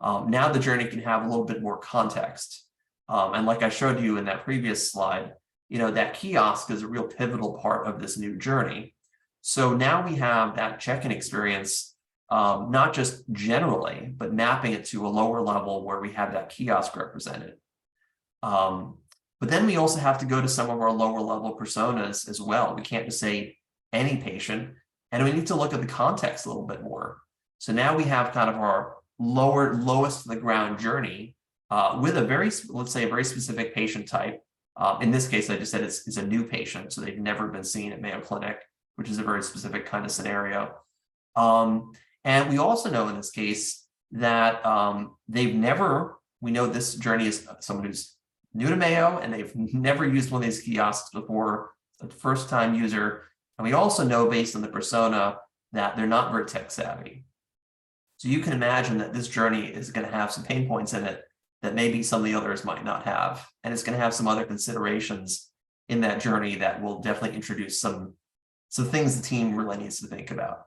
Now the journey can have a little bit more context. And like I showed you in that previous slide, that kiosk is a real pivotal part of this new journey. So now we have that check-in experience, not just generally, but mapping it to a lower level where we have that kiosk represented. But then we also have to go to some of our lower level personas as well. We can't just say any patient, and we need to look at the context a little bit more. So now we have kind of our lowest to the ground journey with let's say a very specific patient type. In this case, I just said it's a new patient, so they've never been seen at Mayo Clinic, which is a very specific kind of scenario. And we also know in this case that we know this journey is someone who's new to Mayo and they've never used one of these kiosks before, a first time user. And we also know based on the persona that they're not very tech savvy. So you can imagine that this journey is going to have some pain points in it that maybe some of the others might not have. And it's going to have some other considerations in that journey that will definitely introduce some things the team really needs to think about.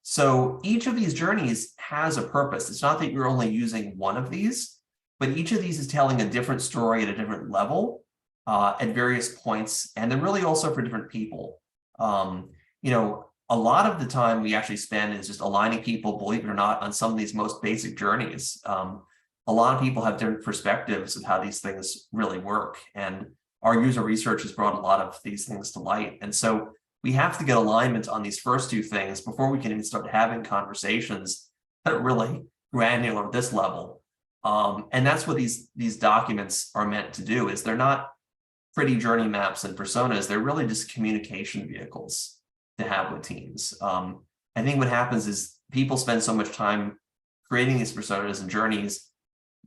So each of these journeys has a purpose. It's not that you're only using one of these, but each of these is telling a different story at a different level at various points. And they're really also for different people. A lot of the time we actually spend is just aligning people, believe it or not, on some of these most basic journeys. A lot of people have different perspectives of how these things really work. And our user research has brought a lot of these things to light. And so we have to get alignment on these first two things before we can even start having conversations that are really granular at this level. And that's what these documents are meant to do, is they're not pretty journey maps and personas. They're really just communication vehicles to have with teams. I think what happens is people spend so much time creating these personas and journeys,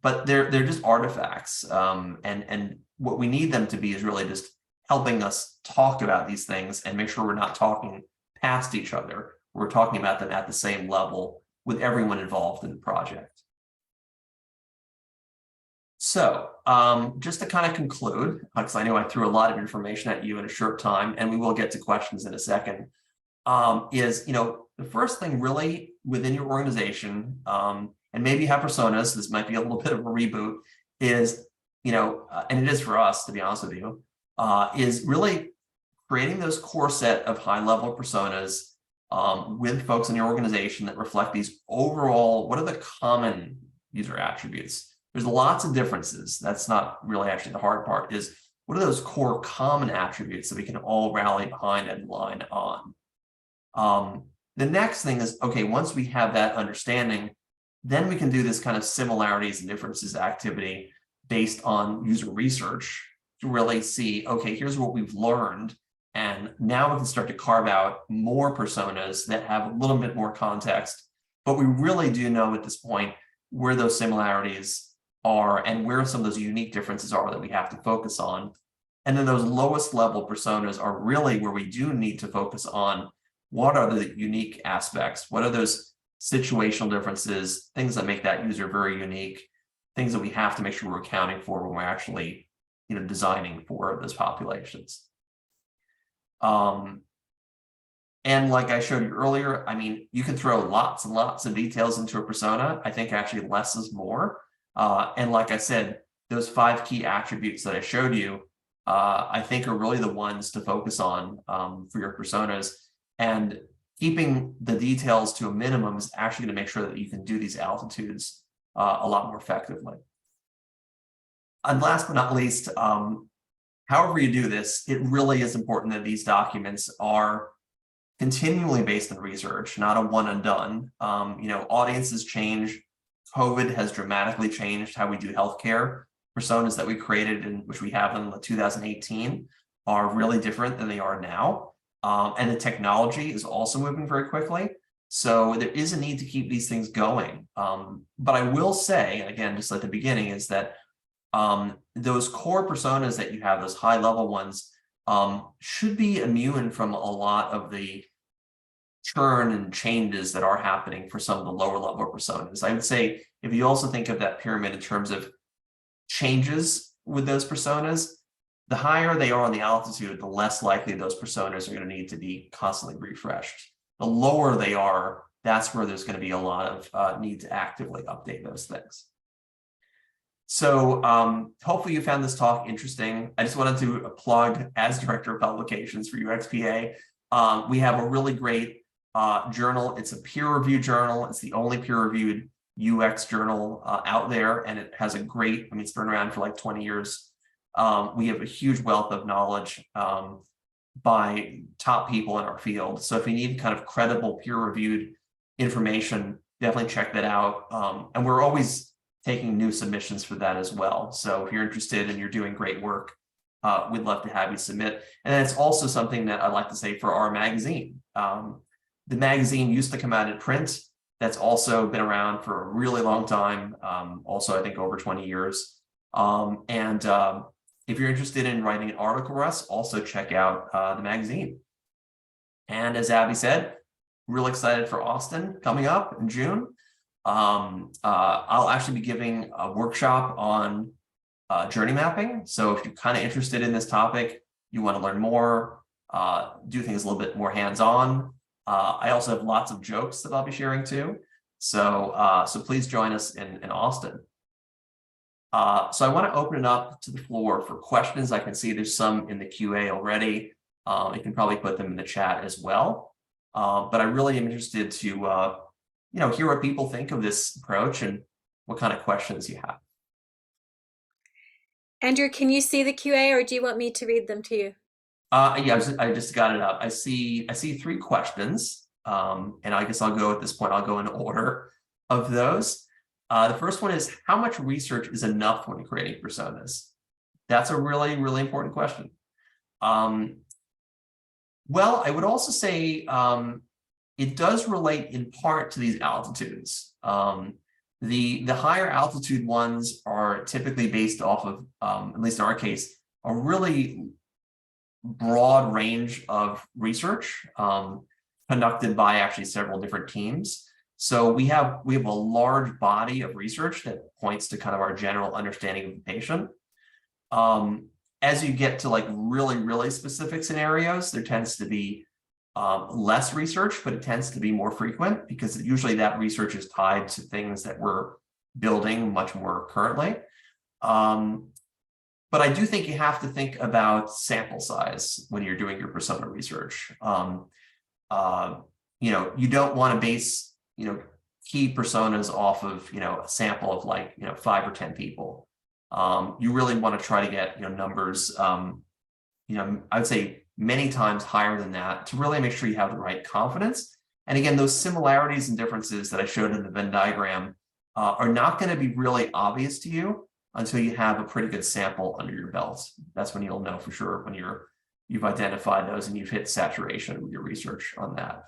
but they're just artifacts. And what we need them to be is really just helping us talk about these things and make sure we're not talking past each other. We're talking about them at the same level with everyone involved in the project. So just to kind of conclude, because I know I threw a lot of information at you in a short time, and we will get to questions in a second, is, the first thing really within your organization, and maybe you have personas, this might be a little bit of a reboot, is, and it is for us, to be honest with you, is really creating those core set of high-level personas with folks in your organization that reflect these overall, what are the common user attributes? There's lots of differences. That's not really actually the hard part, is what are those core common attributes that we can all rally behind and align on? The next thing is, okay, once we have that understanding, then we can do this kind of similarities and differences activity based on user research to really see, okay, here's what we've learned. And now we can start to carve out more personas that have a little bit more context. But we really do know at this point where those similarities are and where some of those unique differences are that we have to focus on. And then those lowest level personas are really where we do need to focus on what are the unique aspects, what are those situational differences, things that make that user very unique, things that we have to make sure we're accounting for when we're actually designing for those populations. And like I showed you earlier, I mean, you can throw lots and lots of details into a persona. I think actually less is more. And like I said, those 5 key attributes that I showed you, I think are really the ones to focus on for your personas. And keeping the details to a minimum is actually going to make sure that you can do these altitudes a lot more effectively. And last but not least, however you do this, it really is important that these documents are continually based on research, not a one and done. Audiences change. COVID has dramatically changed how we do healthcare. Personas that we created, in which we have in 2018, are really different than they are now. And the technology is also moving very quickly. So there is a need to keep these things going. But I will say, again, just at the beginning, is that those core personas that you have, those high level ones, should be immune from a lot of the churn and changes that are happening for some of the lower level personas. I would say if you also think of that pyramid in terms of changes with those personas, the higher they are on the altitude, the less likely those personas are going to need to be constantly refreshed. The lower they are, that's where there's going to be a lot of need to actively update those things. So hopefully you found this talk interesting. I just wanted to plug, as Director of Publications for UXPA, we have a really great journal. It's a peer-reviewed journal. It's the only peer-reviewed UX journal out there, and it has a great, I mean, it's been around for like 20 years. We have a huge wealth of knowledge by top people in our field. So if you need kind of credible peer-reviewed information, definitely check that out. And we're always taking new submissions for that as well. So if you're interested and you're doing great work, we'd love to have you submit. And it's also something that I'd like to say for our magazine. The magazine used to come out in print. That's also been around for a really long time. Also, I think over 20 years. If you're interested in writing an article for us, also check out the magazine. And as Abby said, real excited for Austin coming up in June. I'll actually be giving a workshop on journey mapping. So if you're kind of interested in this topic, you want to learn more, do things a little bit more hands-on. I also have lots of jokes that I'll be sharing too. So please join us in Austin. So I want to open it up to the floor for questions. I can see there's some in the QA already. You can probably put them in the chat as well. But I really am interested to hear what people think of this approach and what kind of questions you have. Andrew, can you see the QA, or do you want me to read them to you? Yeah, I just got it up. I see 3 questions, and I guess I'll go at this point. I'll go in order of those. The first one is, how much research is enough when creating personas? That's a really, really important question. Well, I would also say it does relate in part to these altitudes. The higher altitude ones are typically based off of, at least in our case, a really broad range of research conducted by actually several different teams. So we have a large body of research that points to kind of our general understanding of the patient. As you get to like really, really specific scenarios, there tends to be less research, but it tends to be more frequent because usually that research is tied to things that we're building much more currently. But I do think you have to think about sample size when you're doing your persona research. You don't want to base key personas off of a sample of like 5 or 10 people. You really want to try to get numbers I would say many times higher than that to really make sure you have the right confidence. And again, those similarities and differences that I showed in the Venn diagram are not going to be really obvious to you until you have a pretty good sample under your belt. That's when you'll know for sure when you've identified those and you've hit saturation with your research on that.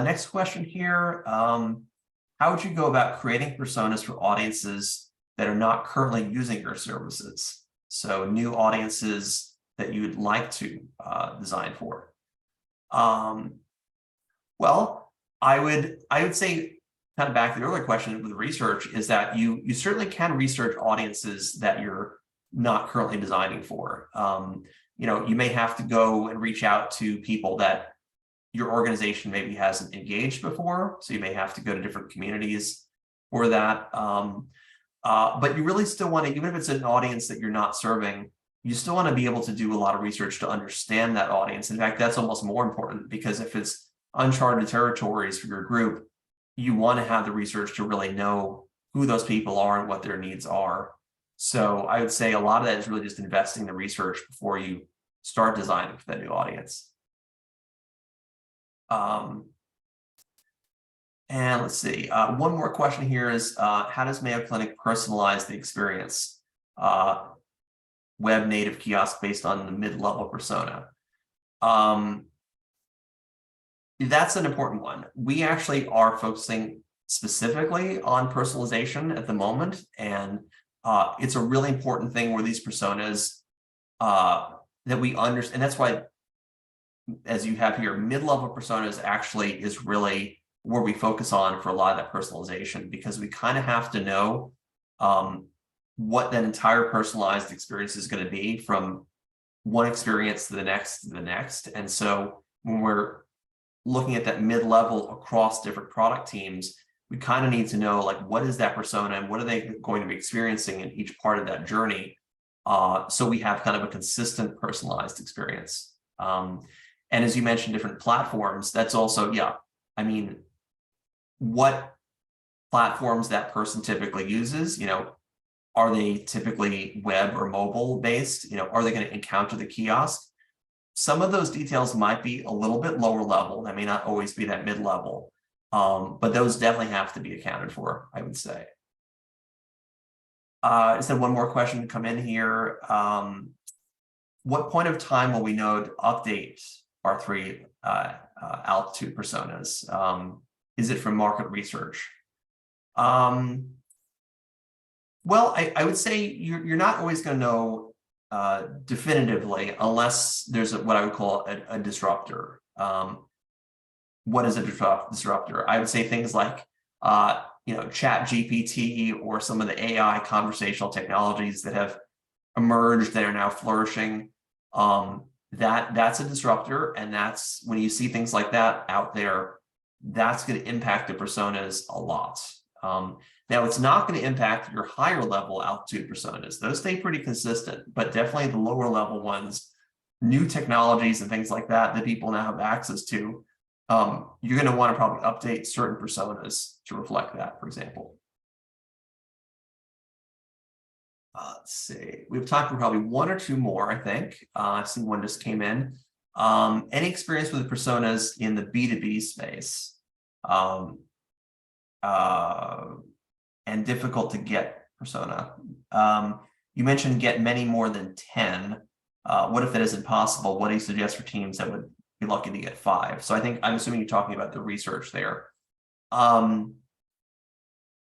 Next question here. How would you go about creating personas for audiences that are not currently using your services? So new audiences that you would like to design for. Well, I would say, kind of back to the earlier question with research, is that you certainly can research audiences that you're not currently designing for. You may have to go and reach out to people that your organization maybe hasn't engaged before. So you may have to go to different communities for that. But you really still want to, even if it's an audience that you're not serving, you still want to be able to do a lot of research to understand that audience. In fact, that's almost more important because if it's uncharted territories for your group, you want to have the research to really know who those people are and what their needs are. So I would say a lot of that is really just investing the research before you start designing for that new audience. And let's see, one more question here is, how does Mayo Clinic personalize the experience? Web native kiosk based on the mid-level persona. That's an important one. We actually are focusing specifically on personalization at the moment, and it's a really important thing where these personas uh, that we understand, and that's why, as you have here, mid-level personas actually is really where we focus on for a lot of that personalization, because we kind of have to know um, what that entire personalized experience is going to be from one experience to the next to the next. And so when we're looking at that mid-level across different product teams, we kind of need to know, like, what is that persona and what are they going to be experiencing in each part of that journey, so we have kind of a consistent personalized experience. And as you mentioned, different platforms, that's also, yeah, I mean, what platforms that person typically uses, are they typically web or mobile based? Are they going to encounter the kiosk? Some of those details might be a little bit lower level. That may not always be that mid-level, but those definitely have to be accounted for, I would say. Is there one more question to come in here? What point of time will we know to update our three altitude personas? Is it from market research? Well, I would say you're not always going to know definitively unless there's what I would call a disruptor. What is a disruptor? I would say things like Chat GPT or some of the AI conversational technologies that have emerged that are now flourishing. That's a disruptor, and that's when you see things like that out there, that's going to impact the personas a lot. Now, it's not going to impact your higher level altitude personas. Those stay pretty consistent, but definitely the lower level ones, new technologies and things like that people now have access to, you're going to want to probably update certain personas to reflect that, for example. Let's see. We've talked for probably one or two more, I think. I see one just came in. Any experience with personas in the B2B space? And difficult to get persona. You mentioned get many more than 10. What if that isn't possible? What do you suggest for teams that would be lucky to get 5? So I'm assuming you're talking about the research there. I've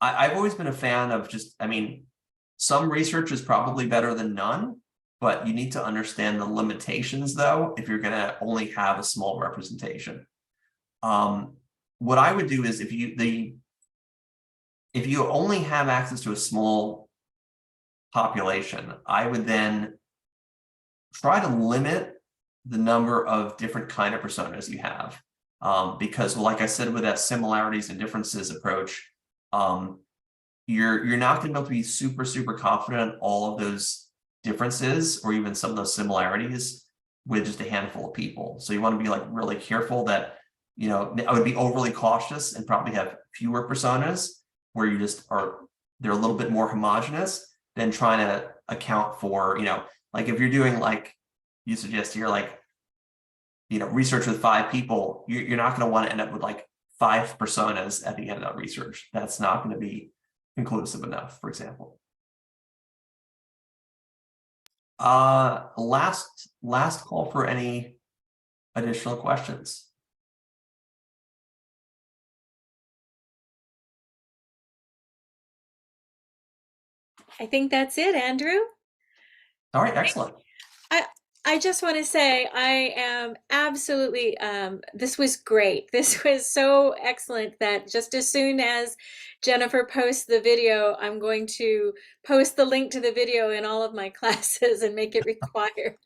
always been a fan of some research is probably better than none, but you need to understand the limitations, though, if you're going to only have a small representation. What I would do is if you only have access to a small population, I would then try to limit the number of different kind of personas you have. Because, like I said, with that similarities and differences approach, you're not going to be able to be super, super confident in all of those differences or even some of those similarities with just a handful of people. So you want to be really careful that, I would be overly cautious and probably have fewer personas where they're a little bit more homogenous than trying to account for, if you're doing you suggest here, research with 5 people, you're not going to want to end up with 5 personas at the end of that research. That's not going to be conclusive enough, for example. Last call for any additional questions. I think that's it, Andrew. All right, excellent. I just want to say I am absolutely, this was great. This was so excellent that just as soon as Jennifer posts the video, I'm going to post the link to the video in all of my classes and make it required.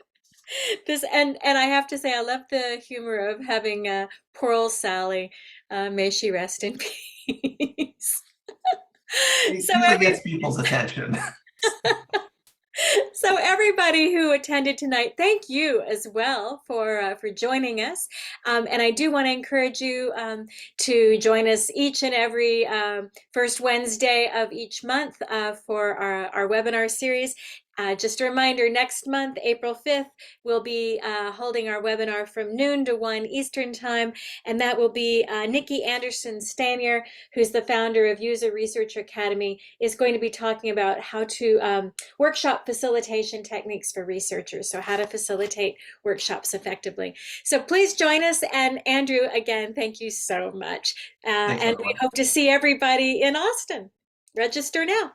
And I have to say, I love the humor of having poor old Sally. May she rest in peace. It So usually gets people's attention. So everybody who attended tonight, thank you as well for joining us. And I do want to encourage you to join us each and every first Wednesday of each month for our webinar series. Just a reminder, next month, April 5th, we'll be holding our webinar from noon to 1 Eastern Time, and that will be Nikki Anderson Stanier, who's the founder of User Research Academy, is going to be talking about how to workshop facilitation techniques for researchers, so how to facilitate workshops effectively. So please join us, and Andrew, again, thank you so much. Thanks, And we everyone. hope to see everybody in Austin. Register now.